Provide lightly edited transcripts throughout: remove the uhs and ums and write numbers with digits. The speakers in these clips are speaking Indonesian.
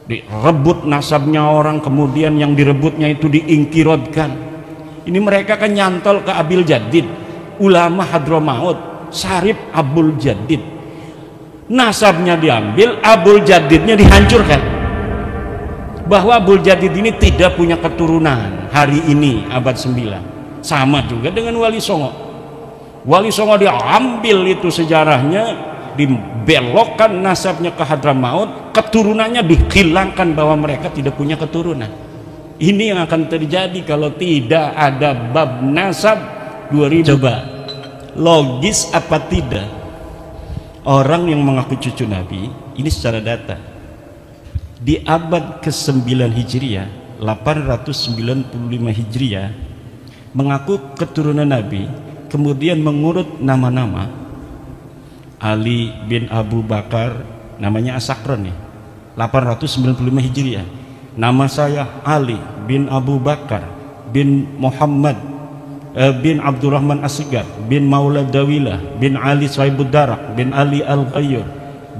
direbut nasabnya orang, kemudian yang direbutnya itu diingkirodkan. Ini mereka kan nyantol ke Abil Jadid, ulama Hadramaut, Syarif Abul Jadid. Nasabnya diambil, Abul Jadidnya dihancurkan. Bahwa Abul Jadid ini tidak punya keturunan hari ini abad 9. Sama juga dengan Wali Songo. Wali Songo diambil itu sejarahnya, dibelokkan nasabnya ke Hadramaut, keturunannya dihilangkan bahwa mereka tidak punya keturunan. Ini yang akan terjadi kalau tidak ada bab nasab 2000. Coba logis apa tidak orang yang mengaku cucu Nabi ini secara data di abad ke-9 Hijriah, 895 Hijriah, mengaku keturunan Nabi, kemudian mengurut nama-nama. Ali bin Abu Bakar, namanya Asakron nih, 895 Hijriah. Nama saya Ali bin Abu Bakar bin Muhammad bin Abdurrahman Asgar bin Maula Dawilah bin Ali Swaibud Darak bin Ali Al-Ghayyur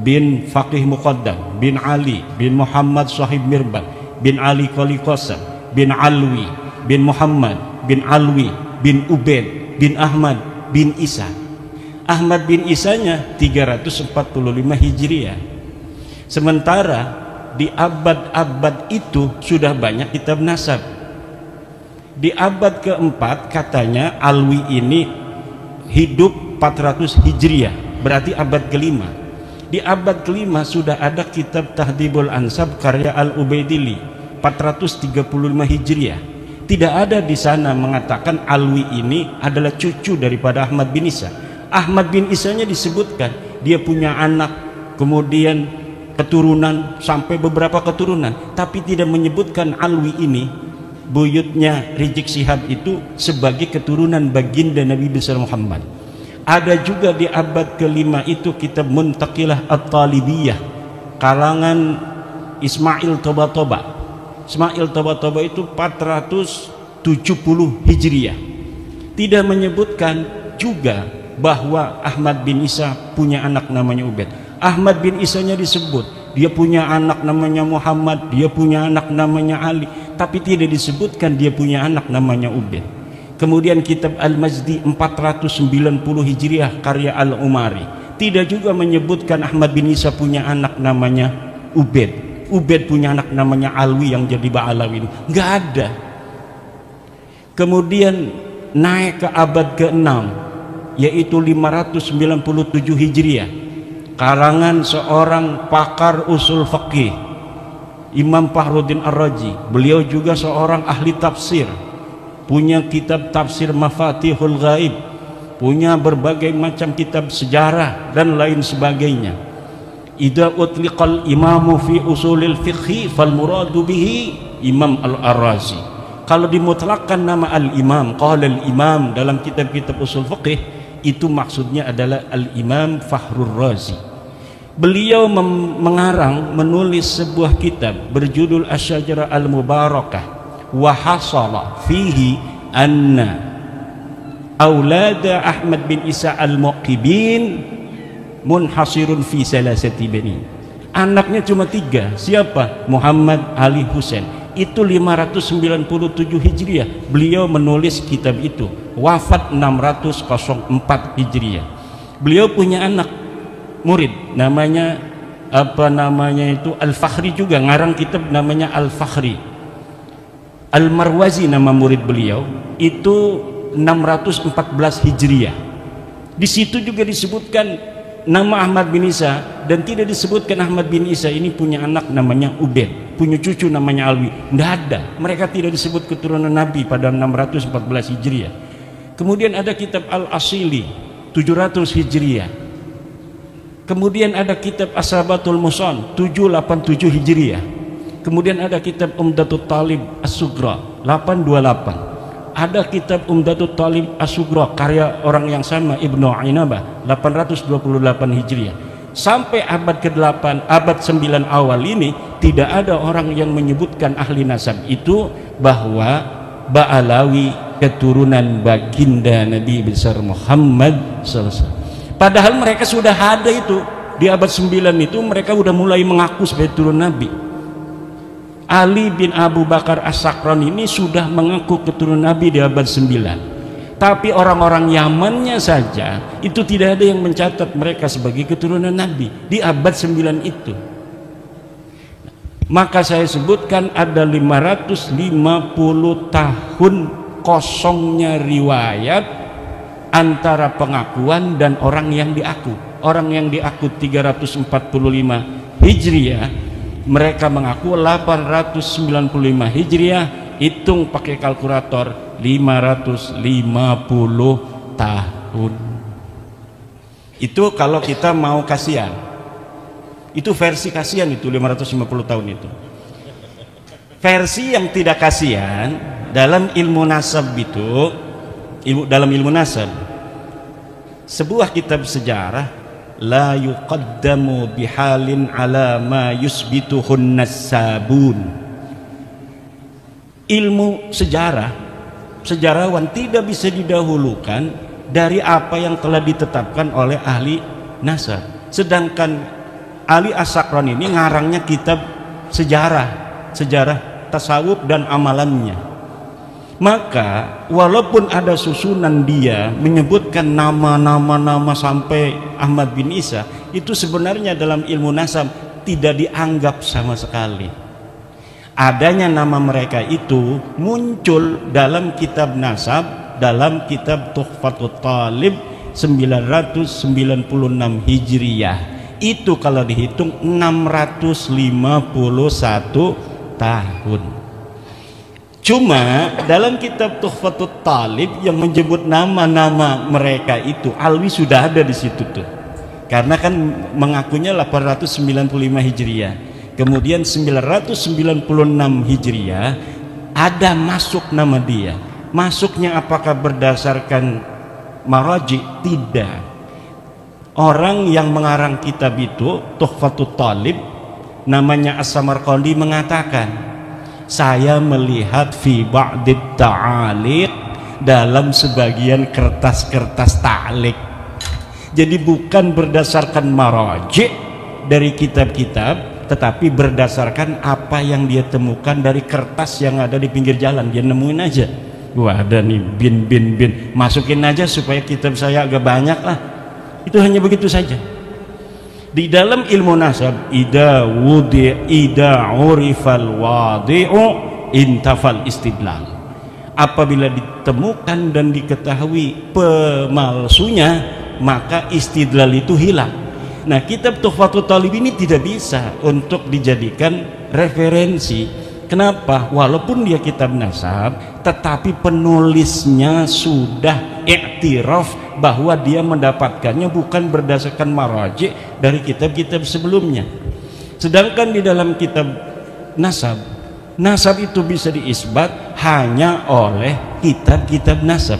bin Faqih Muqaddam bin Ali bin Muhammad Sahib Mirban bin Ali Qali Qasam bin Alwi bin Muhammad bin Alwi bin Ubaid bin Ahmad bin Isa. Ahmad bin Isanya 345 Hijriah. Sementara di abad-abad itu sudah banyak kitab nasab. Di abad keempat katanya Alwi ini hidup 400 Hijriah, berarti abad kelima. Di abad kelima sudah ada kitab Tahdhibul Ansab karya Al-Ubaidili 435 Hijriah. Tidak ada di sana mengatakan Alwi ini adalah cucu daripada Ahmad bin Isa. Ahmad bin Isanya disebutkan dia punya anak, kemudian keturunan sampai beberapa keturunan, tapi tidak menyebutkan Alwi ini, buyutnya Rizik Syihab itu, sebagai keturunan baginda Nabi besar Muhammad. Ada juga di abad kelima itu kitab Muntaqilah At-Talibiyah kalangan Ismail Toba-Toba. Ismail Toba-Toba itu 470 Hijriah. Tidak menyebutkan juga bahwa Ahmad bin Isa punya anak namanya Ubaid. Ahmad bin Isanya disebut dia punya anak namanya Muhammad, dia punya anak namanya Ali, tapi tidak disebutkan dia punya anak namanya Ubaid. Kemudian kitab Al-Majdi 490 Hijriah karya Al-Umari tidak juga menyebutkan Ahmad bin Isa punya anak namanya Ubaid. Ubaid punya anak namanya Alwi yang jadi Ba'alawi, nggak ada. Kemudian naik ke abad ke-6 yaitu 597 Hijriah karangan seorang pakar usul fikih, Imam Fakhruddin Ar-Razi. Beliau juga seorang ahli tafsir, punya kitab tafsir Mafatihul Ghaib, punya berbagai macam kitab sejarah dan lain sebagainya. Idza utliqal imamu fi usulil fiqhi fal muradu bihi Imam Al-Ar-Razi. Kalau dimutlakkan nama al-imam, qala al-imam dalam kitab-kitab usul fiqih, itu maksudnya adalah Al-Imam Fakhrur Razi. Beliau mengarang, menulis sebuah kitab berjudul Asy-Syajarah Al-Mubarakah, wa hasala fihi anna aulada Ahmad bin Isa Al-Muqibin munhasirun fi salasati bani. Anaknya cuma 3. Siapa? Muhammad, Ali, Husain. Itu 597 Hijriah beliau menulis kitab itu. Wafat 604 Hijriah. Beliau punya anak murid namanya itu Al-Fakhri, juga ngarang kitab namanya Al-Fakhri. Al-Marwazi nama murid beliau, itu 614 Hijriah. Di situ juga disebutkan nama Ahmad bin Isa, dan tidak disebutkan Ahmad bin Isa ini punya anak namanya Ubaid, punya cucu namanya Alwi. Tidak ada, mereka tidak disebut keturunan Nabi pada 614 Hijriah. Kemudian ada kitab Al-Asili 700 Hijriah. Kemudian ada kitab As-Sabatul Musan 787 Hijriah. Kemudian ada kitab Umdatul Talib As-Sugra 828. Ada kitab Umdatul Talib As-Sugra karya orang yang sama, Ibnu Ainabah 828 Hijriah. Sampai abad ke-8, abad 9 awal ini tidak ada orang yang menyebutkan ahli nasab itu bahwa Ba'alawi keturunan baginda Nabi besar Muhammad SAW. Padahal mereka sudah ada itu di abad 9 itu, mereka sudah mulai mengaku sebagai turun Nabi. Ali bin Abu Bakar As-Sakran ini sudah mengaku keturunan Nabi di abad 9, tapi orang-orang Yamannya saja itu tidak ada yang mencatat mereka sebagai keturunan Nabi di abad 9 itu. Maka saya sebutkan ada 550 tahun kosongnya riwayat antara pengakuan dan orang yang diaku. Orang yang diaku 345 Hijriah, mereka mengaku 895 Hijriah, hitung pakai kalkulator 550 tahun. Itu kalau kita mau kasihan. Itu versi kasihan itu 550 tahun itu. Versi yang tidak kasihan dalam ilmu nasab itu, dalam ilmu nasab, sebuah kitab sejarah la yuqaddamu bihalin ala ma yusbituhun nasabun. Ilmu sejarah, sejarawan tidak bisa didahulukan dari apa yang telah ditetapkan oleh ahli nasab. Sedangkan Ali As-Sakran ini ngarangnya kitab sejarah tasawuf dan amalannya. Maka walaupun ada susunan dia menyebutkan nama-nama sampai Ahmad bin Isa, itu sebenarnya dalam ilmu nasab tidak dianggap sama sekali. Adanya nama mereka itu muncul dalam kitab nasab, dalam kitab Tuhfatul Talib 996 Hijriyah. Itu kalau dihitung 651 tahun. Cuma dalam kitab Tuhfatul Talib yang menyebut nama-nama mereka itu, Alwi sudah ada di situ tuh. Karena kan mengakunya 895 Hijriah. Kemudian 996 Hijriah ada masuk nama dia. Masuknya apakah berdasarkan maraji? Tidak. Orang yang mengarang kitab itu Tuhfatul Talib namanya As-Samarqandi mengatakan, saya melihat fi ba'dit ta'aliq, dalam sebagian kertas-kertas ta'liq. Jadi bukan berdasarkan maraji dari kitab-kitab, tetapi berdasarkan apa yang dia temukan dari kertas yang ada di pinggir jalan. Dia nemuin aja, wah ada nih bin, masukin aja supaya kitab saya agak banyak lah. Itu hanya begitu saja. Di dalam ilmu nasab, ida urifal wadi'u intafal istidlal. Apabila ditemukan dan diketahui pemalsunya, maka istidlal itu hilang. Nah, kitab Tuhfatul Talib ini tidak bisa untuk dijadikan referensi. Kenapa? Walaupun dia kitab nasab, tetapi penulisnya sudah iktiraf bahwa dia mendapatkannya bukan berdasarkan maraji dari kitab-kitab sebelumnya. Sedangkan di dalam kitab nasab, nasab itu bisa diisbat hanya oleh kitab-kitab nasab.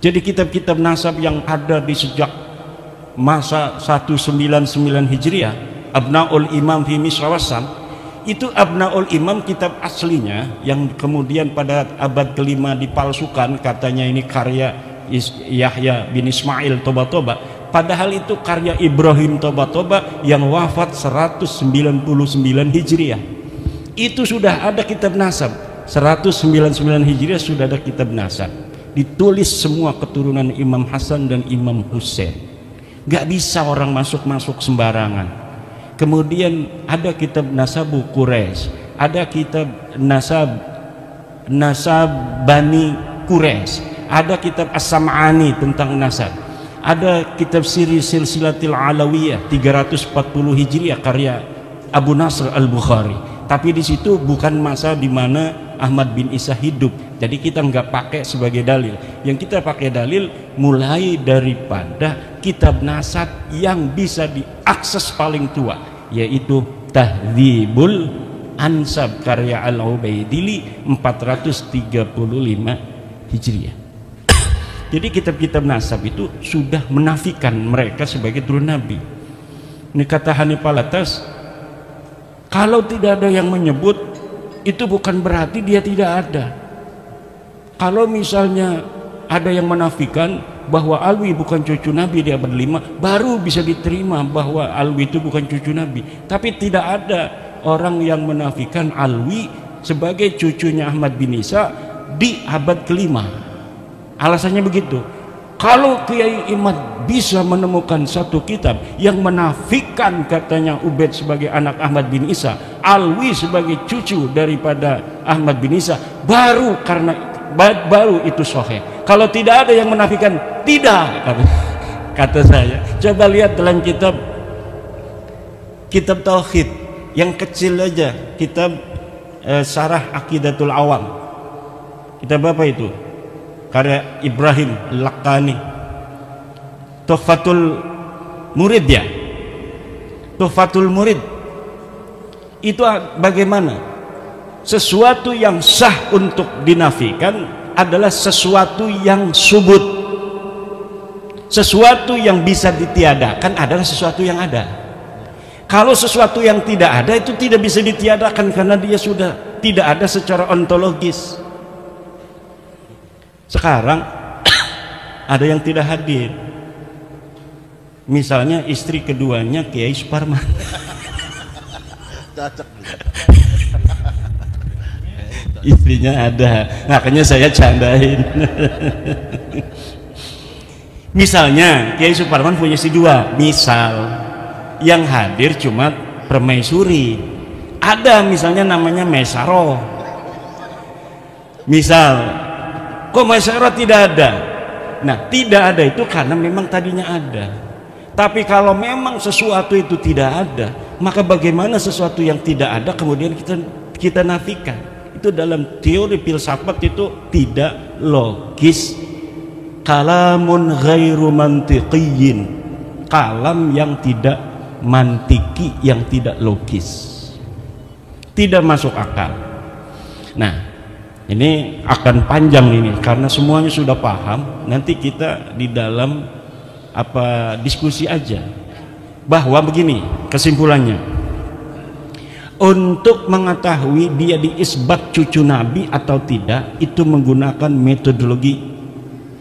Jadi kitab-kitab nasab yang ada di sejak masa 199 Hijriah, Abnaul Imam fi Misrawasam, itu Abnaul Imam kitab aslinya yang kemudian pada abad kelima dipalsukan, katanya ini karya Yahya bin Ismail Toba-Toba, padahal itu karya Ibrahim Toba-Toba yang wafat 199 Hijriah. Itu sudah ada kitab nasab 199 Hijriah, sudah ada kitab nasab, ditulis semua keturunan Imam Hasan dan Imam Husain. Gak bisa orang masuk-masuk sembarangan. Kemudian ada kitab Nasabu Quraisy, ada kitab Nasab Bani Quraisy, ada kitab As-Sam'ani tentang nasab, ada kitab Siri Silsilatil Alawiyah 340 Hijriah karya Abu Nasr Al-Bukhari. Tapi di situ bukan masa di mana Ahmad bin Isa hidup, jadi kita nggak pakai sebagai dalil. Yang kita pakai dalil mulai daripada kitab nasab yang bisa diakses paling tua, yaitu Tahdzibul Ansab karya Al-Ubaidili 435 Hijriah. Jadi kitab-kitab nasab itu sudah menafikan mereka sebagai turun Nabi. Ini kata Hanif Alatas, kalau tidak ada yang menyebut, itu bukan berarti dia tidak ada. Kalau misalnya ada yang menafikan bahwa Alwi bukan cucu Nabi di abad 5, baru bisa diterima bahwa Alwi itu bukan cucu Nabi. Tapi tidak ada orang yang menafikan Alwi sebagai cucunya Ahmad bin Isa di abad kelima. Alasannya begitu. Kalau Kiai Imad bisa menemukan satu kitab yang menafikan katanya Ubaid sebagai anak Ahmad bin Isa, Alwi sebagai cucu daripada Ahmad bin Isa, baru itu sahih. Kalau tidak ada yang menafikan, tidak, kata saya. Coba lihat dalam kitab tauhid yang kecil aja, kitab Syarah Aqidatul Awam. Kitab apa itu? Karya Ibrahim Laqani, Tuhfatul Murid ya. Tuhfatul Murid itu bagaimana? Sesuatu yang sah untuk dinafikan adalah sesuatu yang subut. Sesuatu yang bisa ditiadakan adalah sesuatu yang ada. Kalau sesuatu yang tidak ada itu tidak bisa ditiadakan karena dia sudah tidak ada secara ontologis. Sekarang ada yang tidak hadir, misalnya istri keduanya Kiai Suparman. Istrinya ada, makanya saya candain. Misalnya Kiai Suparman punya istri dua, misal yang hadir cuma permaisuri, ada misalnya namanya Mesaro, misal. Kok Masyarakat tidak ada? Nah, tidak ada itu karena memang tadinya ada. Tapi kalau memang sesuatu itu tidak ada, maka bagaimana sesuatu yang tidak ada kemudian kita nafikan? Itu dalam teori filsafat itu tidak logis. Kalamun ghairu mantiqiyyin, kalam yang tidak mantiki, yang tidak logis, tidak masuk akal. Nah, ini akan panjang ini karena semuanya sudah paham. Nanti kita di dalam diskusi aja bahwa begini kesimpulannya. Untuk mengetahui dia diisbat cucu Nabi atau tidak, itu menggunakan metodologi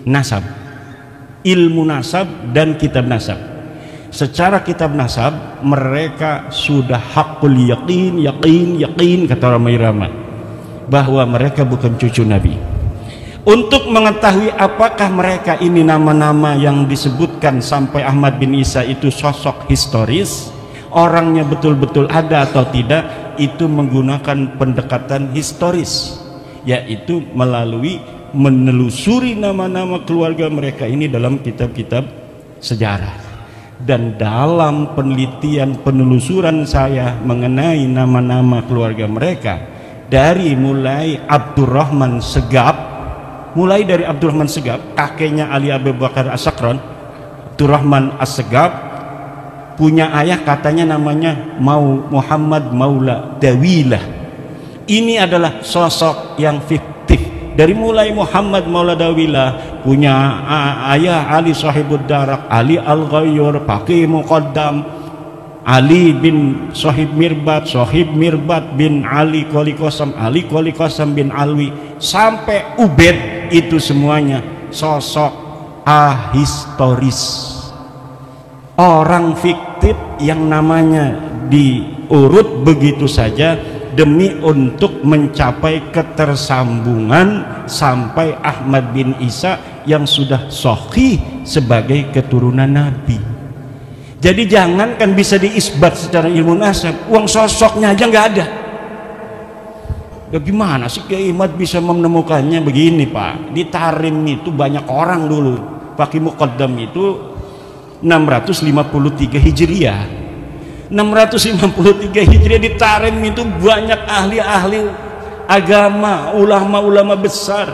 nasab, ilmu nasab dan kitab nasab. Secara kitab nasab mereka sudah hakul yakin kata orang Irama, bahwa mereka bukan cucu Nabi. Untuk mengetahui apakah mereka ini nama-nama yang disebutkan sampai Ahmad bin Isa itu sosok historis, orangnya betul-betul ada atau tidak, itu menggunakan pendekatan historis, yaitu melalui menelusuri nama-nama keluarga mereka ini dalam kitab-kitab sejarah. Dan dalam penelitian penelusuran saya mengenai nama-nama keluarga mereka, dari mulai Abdurrahman Segaf, kakeknya Ali Abu Bakar As-Sakran, Abdurrahman As-Segaf punya ayah katanya namanya Muhammad Maula Dawilah. Ini adalah sosok yang fiktif. Dari mulai Muhammad Maula Dawilah punya ayah Ali Sahibud Darak, Ali Al-Ghayyur, Faqih Muqaddam, Ali bin Sahib Mirbat bin Ali Qoli Qasam bin Alwi, sampai Ubaid, itu semuanya sosok ahistoris, orang fiktif yang namanya diurut begitu saja demi untuk mencapai ketersambungan sampai Ahmad bin Isa yang sudah sahih sebagai keturunan Nabi. Jadi jangankan bisa diisbat secara ilmu nasab, uang sosoknya aja nggak ada. Ya gimana sih Kiai Imad bisa menemukannya? Begini Pak, di Tarim itu banyak orang dulu. Faqih Muqaddam itu 653 Hijriah. 653 Hijriah di Tarim itu banyak ahli-ahli agama, ulama-ulama besar.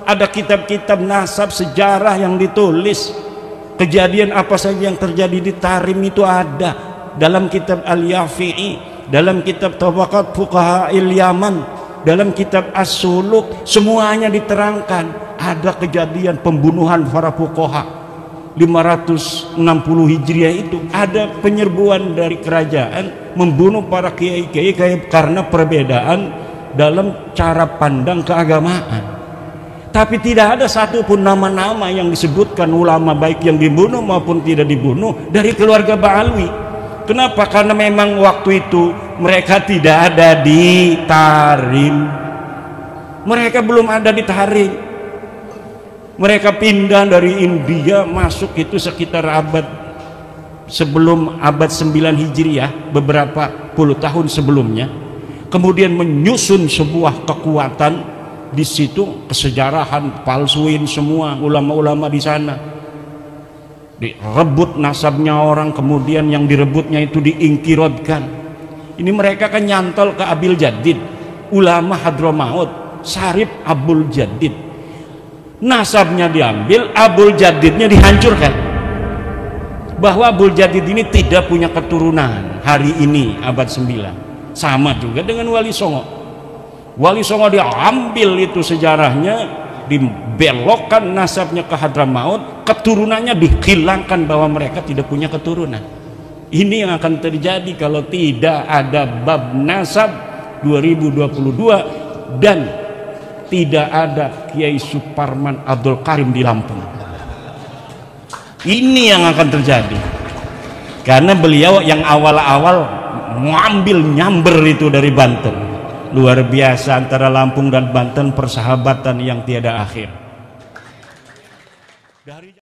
Ada kitab-kitab nasab sejarah yang ditulis. Kejadian apa saja yang terjadi di Tarim itu ada dalam kitab Al-Yafi'i, dalam kitab Tabaqat Fuqaha Yaman, dalam kitab As-Suluk, semuanya diterangkan. Ada kejadian pembunuhan para fuqaha 560 Hijriah itu, ada penyerbuan dari kerajaan membunuh para kiai-kiai karena perbedaan dalam cara pandang keagamaan. Tapi tidak ada satupun nama-nama yang disebutkan ulama baik yang dibunuh maupun tidak dibunuh dari keluarga Ba'alwi. Kenapa? Karena memang waktu itu mereka tidak ada di Tarim. Mereka belum ada di Tarim. Mereka pindah dari India, masuk itu sekitar sebelum abad 9 Hijriah, beberapa puluh tahun sebelumnya. Kemudian menyusun sebuah kekuatan di situ, kesejarahan, palsuin semua ulama-ulama di sana. Direbut nasabnya orang, kemudian yang direbutnya itu diingkirodkan. Ini mereka kan nyantol ke Abil Jadid, ulama Hadramaut, Sarip Abul Jadid. Nasabnya diambil, Abul Jadidnya dihancurkan. Bahwa Abul Jadid ini tidak punya keturunan hari ini abad 9. Sama juga dengan Wali Songo. Wali Songo diambil itu sejarahnya, dibelokkan nasabnya ke Hadramaut, keturunannya dihilangkan bahwa mereka tidak punya keturunan. Ini yang akan terjadi kalau tidak ada bab nasab 2022 dan tidak ada Kiai Suparman Abdul Karim di Lampung. Ini yang akan terjadi karena beliau yang awal-awal mengambil nyamber itu dari Banten. Luar biasa, antara Lampung dan Banten persahabatan yang tiada akhir.